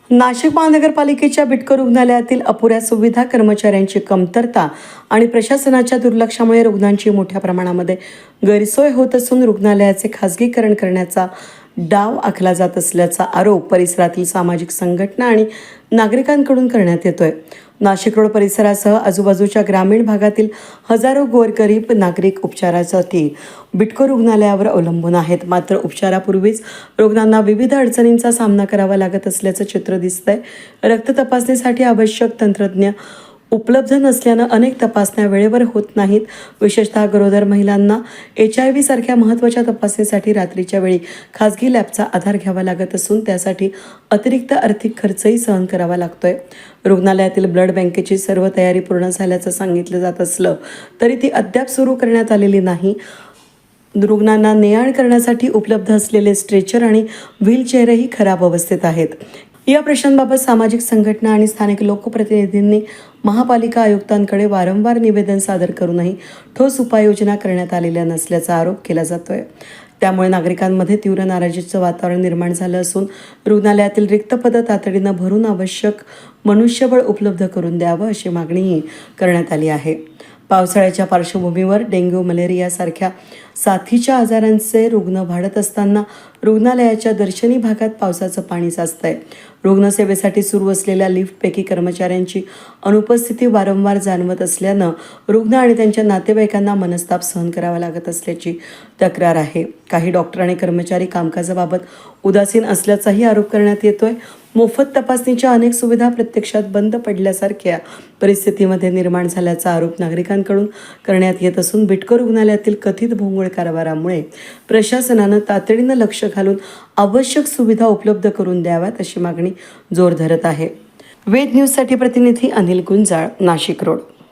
नाशिक महानगरपालिकेच्या बिटको रुग्णालयातील अपुऱ्या सुविधा, कर्मचाऱ्यांची कमतरता आणि प्रशासनाच्या दुर्लक्षामुळे रुग्णांची मोठ्या प्रमाणामध्ये गैरसोय होत असून रुग्णालयाचे खासगीकरण करण्याचा डाव आखला जात असल्याचा आरोप परिसरातील सामाजिक संघटना आणि नागरिकांकडून करण्यात येतोय। नाशिक रोड परिसरासह आजूबाजूच्या ग्रामीण भागातील हजारो गोरगरीब नागरिक उपचारासाठी बिटको रुग्णालयावर अवलंबून आहेत। मात्र उपचारापूर्वीच रुग्णांना विविध अडचणींचा सामना करावा लागत असल्याचं चित्र दिसतंय। रक्त तपासणीसाठी आवश्यक तंत्रज्ञ उपलब्ध नसल्यानं अनेक तपासण्या वेळेवर होत नाहीत। विशेषतः गरोदर महिलांना HIV सारख्या महत्त्वाच्या तपासणीसाठी रात्रीच्या वेळी खासगी लॅबचा आधार घ्यावा लागत असून त्यासाठी अतिरिक्त आर्थिक खर्चही सहन करावा लागतोय। रुग्णालयातील ब्लड बँकेची सर्व तयारी पूर्ण झाल्याचं सांगितलं जात असलं तरी ती अद्याप सुरू करण्यात आलेली नाही। रुग्णांना ने-आण करण्यासाठी उपलब्ध असलेले स्ट्रेचर आणि व्हीलचेअरही खराब अवस्थेत आहेत। या प्रश्नांबाबत सामाजिक संघटना आणि स्थानिक लोकप्रतिनिधींनी महापालिका आयुक्तांकडे वारंवार निवेदन सादर करूनही ठोस उपाययोजना करण्यात आलेल्या नसल्याचा आरोप केला जातोय। त्यामुळे नागरिकांमध्ये तीव्र नाराजीचं वातावरण निर्माण झालं असून रुग्णालयातील रिक्त पदं तातडीनं भरून आवश्यक मनुष्यबळ उपलब्ध करून द्यावं अशी मागणीही करण्यात आली आहे। पावसाळ्याच्या पार्श्वभूमीवर डेंग्यू, मलेरिया सारख्या साथीच्या आजारांचे रुग्ण वाढत असताना रुग्णालयाच्या दर्शनी भागात पावसाचं पाणी साचतंय। रुग्णसेवेसाठी सुरू असलेल्या लिफ्टपैकी कर्मचाऱ्यांची अनुपस्थिती वारंवार जाणवत असल्यानं रुग्ण आणि त्यांच्या नातेवाईकांना मनस्ताप सहन करावा लागत असल्याची तक्रार आहे। काही डॉक्टर आणि कर्मचारी कामकाजाबाबत उदासीन असल्याचाही आरोप करण्यात येतोय। मोफत तपासणीच्या अनेक सुविधा प्रत्यक्षात बंद पडल्यासारख्या परिस्थितीमध्ये निर्माण झाल्याचा आरोप नागरिकांकडून करण्यात येत असून बिटको रुग्णालयातील कथित भोंगळ कारभारामुळे प्रशासनानं तातडीनं लक्ष घालून आवश्यक सुविधा उपलब्ध करून द्याव्यात अशी मागणी जोर धरत आहे। वेद न्यूजसाठी प्रतिनिधी अनिल गुंजाळ, नाशिक रोड।